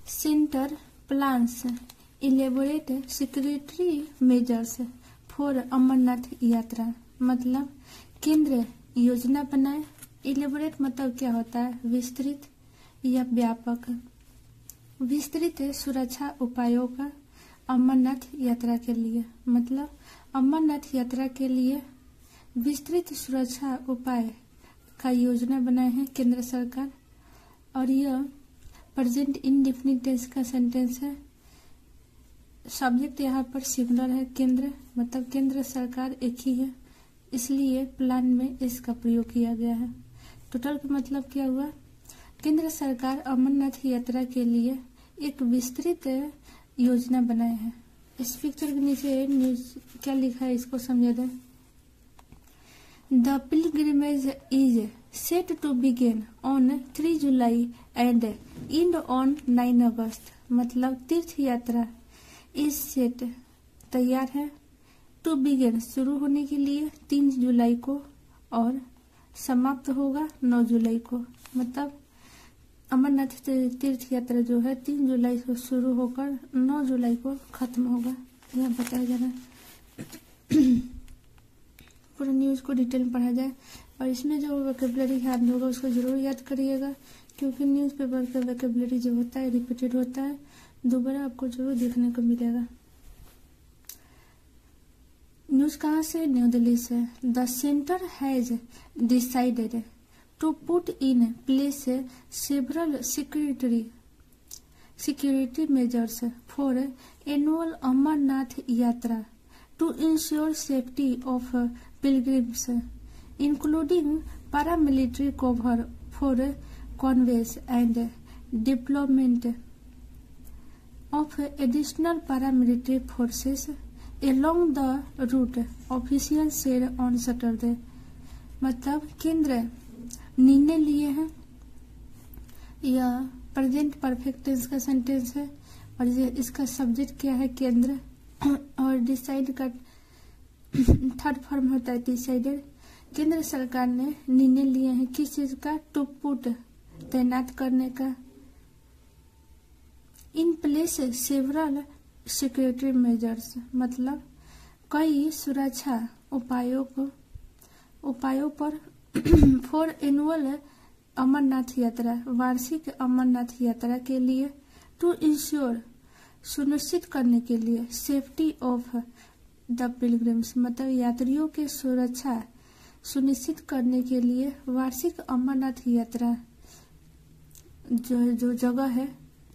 Centre plans elaborate security measures for Amarnath Yatra. मतलब केंद्र योजना बनाए। इलेबोरेट मतलब क्या होता है? विस्तृत या व्यापक। विस्तृत सुरक्षा उपायों का अमरनाथ यात्रा के लिए। मतलब अमरनाथ यात्रा के लिए विस्तृत सुरक्षा उपाय का योजना बनाए हैं केंद्र सरकार। और यह प्रेजेंट इंडेफिनिट टेंस का सेंटेंस है। सब्जेक्ट यहाँ पर सिंगुलर है। केंद्र मतलब केंद्र सरकार एक ही है, इसलिए प्लान में इसका प्रयोग किया गया है। टोटल का मतलब क्या हुआ? केंद्र सरकार अमरनाथ यात्रा के लिए एक विस्तृत योजना बनाए हैं। इस पिक्चर के नीचे न्यूज क्या लिखा है इसको समझा दें। The pilgrimage is set to begin on 3 July and end on 9 अगस्त। मतलब तीर्थ यात्रा इस सेट तैयार है टू बिगिन शुरू होने के लिए 3 जुलाई को और समाप्त होगा 9 जुलाई को। मतलब अमरनाथ तीर्थ यात्रा जो है 3 जुलाई को शुरू होकर 9 जुलाई को खत्म होगा, यह बताया जा रहा है। पूरा न्यूज को डिटेल में पढ़ा जाए और इसमें जो वोकैबुलरी याद होगा उसको जरूर याद करिएगा, क्योंकि न्यूज़पेपर का वोकैबुलरी जो होता है रिपीटेड होता है, दोबारा आपको जरूर देखने को मिलेगा। न्यूज कहाँ से? न्यू दिल्ली से। The centre has decided to put in place several security measures for annual Amarnath Yatra to ensure safety of pilgrims, including paramilitary cover for convoys and deployment of additional paramilitary forces along the route, officials said on Saturday। मतलब केंद्र निर्णय लिए हैं। यह present perfect tense का sentence है और इसका सब्जेक्ट क्या है? केंद्र। और डिसाइड का थर्ड फॉर्म होता है डिसाइडेड। केंद्र सरकार ने निर्णय लिए हैं किस चीज का? टू पुट तैनात करने का इन प्लेस सेवरल सिक्योरिटी मेजर्स। मतलब कई सुरक्षा उपायों पर फॉर एनुअल अमरनाथ यात्रा वार्षिक अमरनाथ यात्रा के लिए टू इंश्योर सुनिश्चित करने के लिए सेफ्टी ऑफ द पिलग्रिम्स मतलब यात्रियों के सुरक्षा सुनिश्चित करने के लिए वार्षिक अमरनाथ यात्रा जो जगह है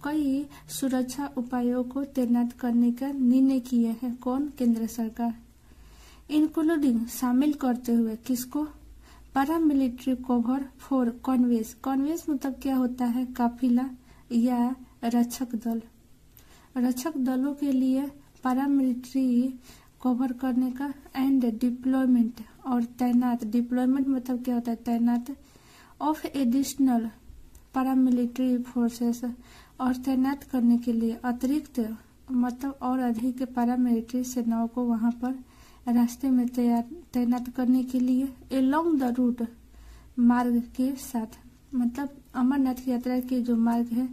कई सुरक्षा उपायों को तैनात करने का निर्णय किए हैं। कौन? केंद्र सरकार। इंक्लूडिंग शामिल करते हुए किसको? Paramilitary cover for convoys. Convoys मतलब क्या होता है? काफिला या रक्षक दल। रक्षक दलों के लिए पैरामिलिट्री कवर करने का एंड डिप्लॉयमेंट और तैनात। डिप्लॉयमेंट मतलब क्या होता है? तैनात ऑफ एडिशनल पैरामिलिट्री फोर्सेस और तैनात करने के लिए अतिरिक्त मतलब और अधिक पैरामिलिट्री सेनाओं को वहां पर रास्ते में तैनात करने के लिए एलोंग द रूट मार्ग के साथ। मतलब अमरनाथ यात्रा के जो मार्ग है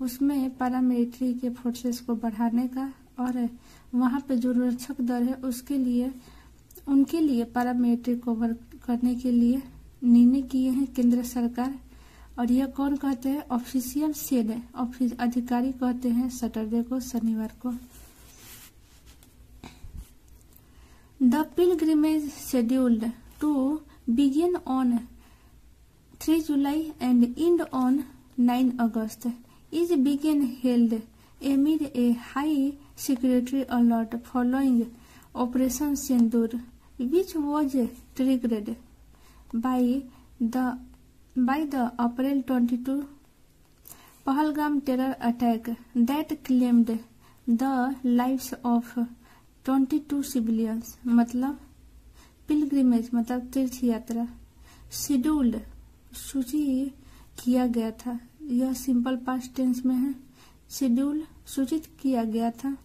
उसमें पैरामिलिट्री के फोर्सेस को बढ़ाने का और वहां पे जो रक्षक दल है उनके लिए पैरामिलिट्री कवर करने के लिए निर्णय किए हैं केंद्र सरकार। और यह कौन कहते हैं? ऑफिशियल सेड अधिकारी कहते हैं सैटरडे को, शनिवार को। The pilgrimage scheduled to begin on 3 July and end on 9 August is being held amid a high security alert following Operation Sindoor, which was triggered by the April 22 Pahalgam terror attack that claimed the lives of 22 civilians। मतलब pilgrimage मतलब तीर्थ यात्रा scheduled सूची किया गया था। यह simple past tense में है। शेड्यूल सूचित किया गया था।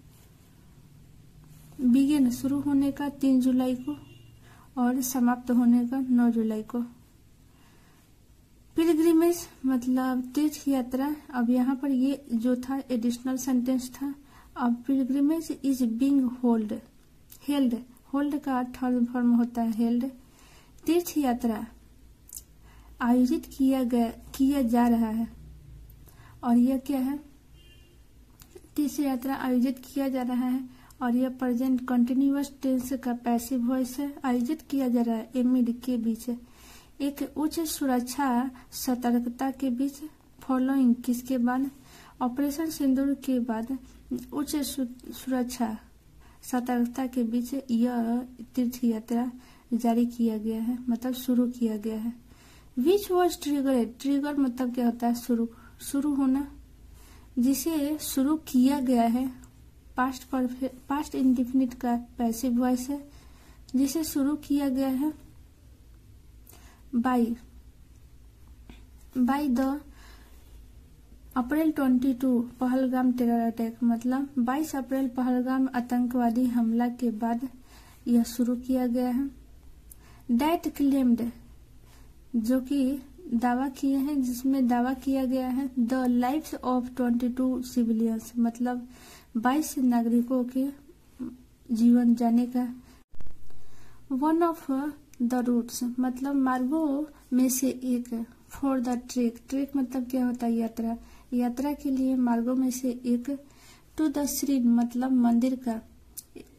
बिगिन शुरू होने का 3 जुलाई को और समाप्त होने का 9 जुलाई को। पिलग्रिमेज मतलब तीर्थ यात्रा। अब यहाँ पर ये जो था एडिशनल सेंटेंस था। अब पिलग्रिमेज इज बीइंग हेल्ड का थर्ड फॉर्म होता है हेल्ड। तीर्थ यात्रा आयोजित किया जा रहा है। और यह क्या है? तीर्थ यात्रा आयोजित किया जा रहा है और यह प्रेजेंट कंटिन्यूअस टेंस का पैसिव वॉइस है। आयोजित किया जा रहा है एमिड के बीच, एक उच्च सुरक्षा सतर्कता के बीच। फॉलोइंग किसके बाद? ऑपरेशन सिंदूर के बाद उच्च सुरक्षा सतर्कता के बीच यह तीर्थ यात्रा जारी किया गया है, मतलब शुरू किया गया है। Which was triggered? ट्रिगर मतलब क्या होता है? शुरू होना, जिसे शुरू किया गया है। पास्ट इंडेफिनिट का पैसिव वॉइस है, जिसे शुरू किया गया है by the April 22 Pahalgam terror attack, मतलब 22 अप्रैल पहलगाम आतंकवादी हमला के बाद यह शुरू किया गया है। दैट क्लेम्ड जो कि दावा किए हैं, जिसमें दावा किया गया है द लाइव्स ऑफ 22 सिविलियंस, मतलब 22 नागरिकों के जीवन जाने का। वन ऑफ द रूट्स मतलब मार्गों में से एक। फॉर द ट्रेक मतलब क्या होता है? यात्रा के लिए मार्गों में से एक। टू द श्रीन मतलब मंदिर का।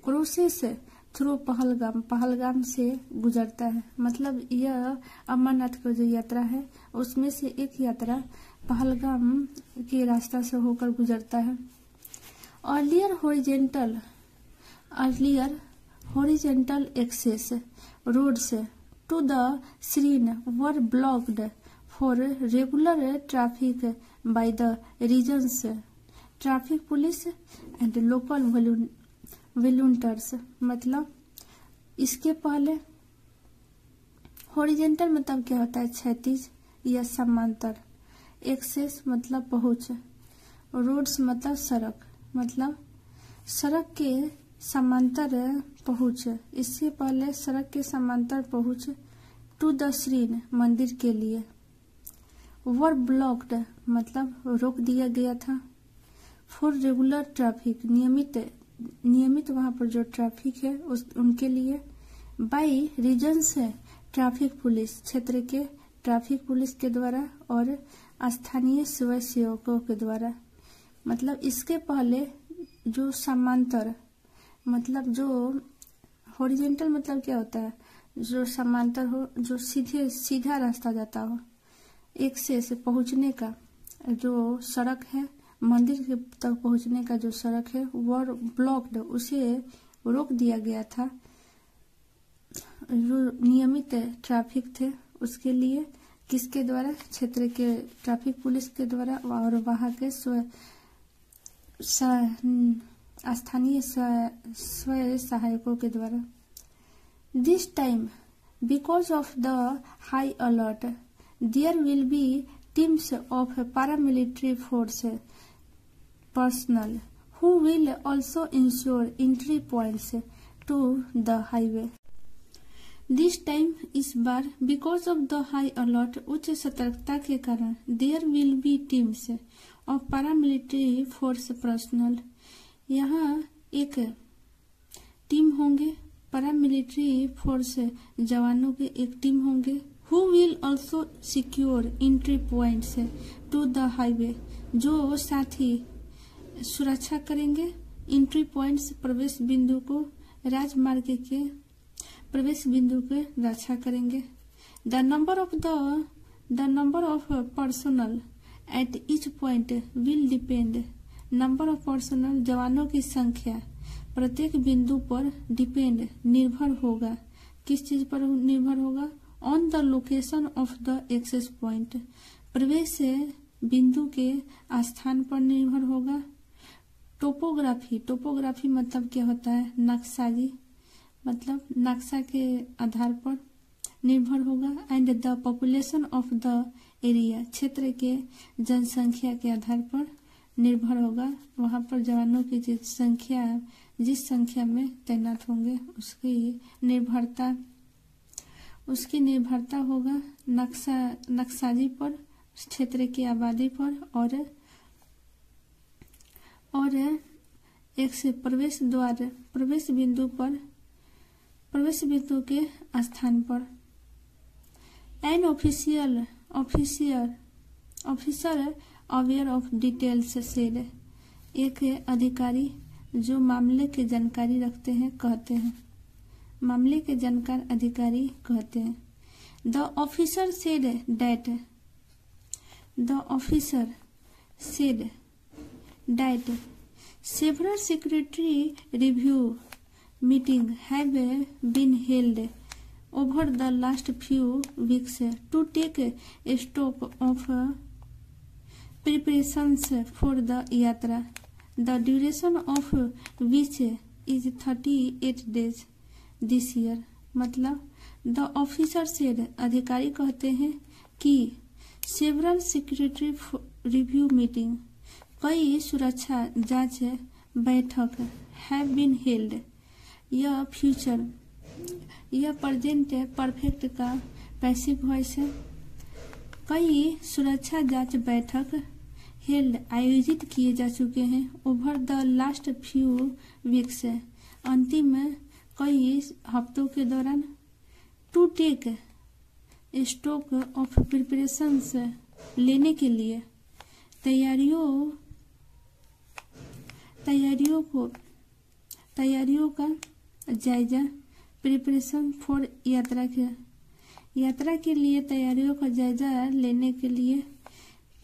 क्रोसेस थ्रू पहलगाम से गुजरता है, मतलब यह अमरनाथ का जो यात्रा है उसमें से एक यात्रा पहलगाम के रास्ता से होकर गुजरता है। Earlier horizontal access roads to the shrine were blocked for regular traffic by the region's traffic police and local volunteers, मतलब इसके पहले हॉरिजेंटल मतलब क्या होता है? क्षैतिज या समांतर। एक्सेस मतलब पहुंच। रोड्स मतलब सड़क, मतलब सड़क के समांतर पहुंच। इससे पहले सड़क के समांतर पहुंच। टू द श्रीन मंदिर के लिए। वर ब्लॉक्ड मतलब रोक दिया गया था। फॉर रेगुलर ट्रैफिक नियमित वहां पर जो ट्रैफिक है उनके लिए। बाई रीजन्स है ट्रैफिक पुलिस, क्षेत्र के ट्रैफिक पुलिस के द्वारा और स्थानीय स्वयं सेवकों के द्वारा। मतलब इसके पहले जो समांतर मतलब जो हॉरिजेंटल मतलब क्या होता है? जो समांतर हो, जो सीधा रास्ता जाता हो। एक्सेस पहुंचने का जो सड़क है, मंदिर के तक पहुंचने का जो सड़क है वो ब्लॉक्ड, उसे रोक दिया गया था। जो नियमित ट्रैफिक थे उसके लिए किसके द्वारा? क्षेत्र के ट्रैफिक पुलिस के द्वारा और वहां के स्थानीय स्वयं सहायकों के द्वारा। This time because of the high alert there will be teams of paramilitary force personnel who will also ensure entry points to the highway. This time इस बार because of the high alert उच्च सतर्कता के कारण there will be teams of paramilitary force personnel, यहाँ एक team होंगे paramilitary force जवानों के एक टीम होंगे। Who will also secure entry points to the highway, जो साथ ही सुरक्षा करेंगे एंट्री पॉइंट्स प्रवेश बिंदु को, राजमार्ग के प्रवेश बिंदु के रक्षा करेंगे। The number of personal at each point will depend, number of personal जवानों की संख्या प्रत्येक बिंदु पर डिपेंड निर्भर होगा। किस चीज पर निर्भर होगा? On the location of the access point, प्रवेश बिंदु के स्थान पर निर्भर होगा। टोपोग्राफी मतलब क्या होता है? नक्शागी, मतलब नक्शा के आधार पर निर्भर होगा। And the population of the area, क्षेत्र के जनसंख्या के आधार पर निर्भर होगा। वहां पर जवानों की जिस संख्या में तैनात होंगे उसकी निर्भरता उसकी निर्भरता होगा नक्साजी पर, क्षेत्र की आबादी पर और एक से प्रवेश द्वार, प्रवेश बिंदु के स्थान पर। An officer aware of details said, एक अधिकारी जो मामले की जानकारी रखते हैं कहते हैं, मामले के जानकार अधिकारी कहते हैं। The officer said that several secretary review meetings have been held over the last few weeks to take stock of preparations for the yatra, the duration of which is 38 days this year। मतलब the officer said, अधिकारी कहते हैं कि several secretary review meeting, कई सुरक्षा जांच बैठक have been held, यह फ्यूचर, यह प्रेजेंट परफेक्ट का पैसिव वॉइस है। कई सुरक्षा जांच बैठक हेल्ड आयोजित किए जा चुके हैं over the last few weeks, अंतिम कई हफ्तों के दौरान। To take stock of preparations, लेने के लिए, तैयारियों का जायजा, प्रिपरेशन फॉर यात्रा के लिए तैयारियों का जायजा लेने के लिए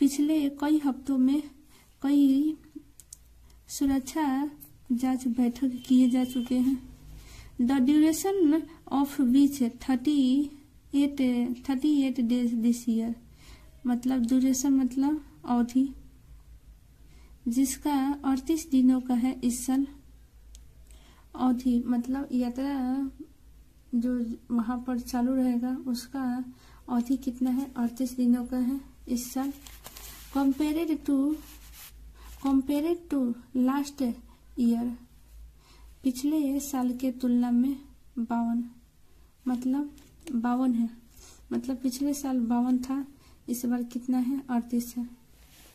पिछले कई हफ्तों में कई सुरक्षा जांच बैठक किए जा चुके हैं। The duration of which 38 days this year, मतलब ड्यूरेशन मतलब अवधि, जिसका 38 दिनों का है इस साल। अवधि मतलब यात्रा जो वहां पर चालू रहेगा उसका अवधि कितना है, 38 दिनों का है इस साल। कंपेयर्ड टू लास्ट ईयर, पिछले साल के तुलना में 52, मतलब 52 है, मतलब पिछले साल 52 था, इस बार कितना है, 38 है।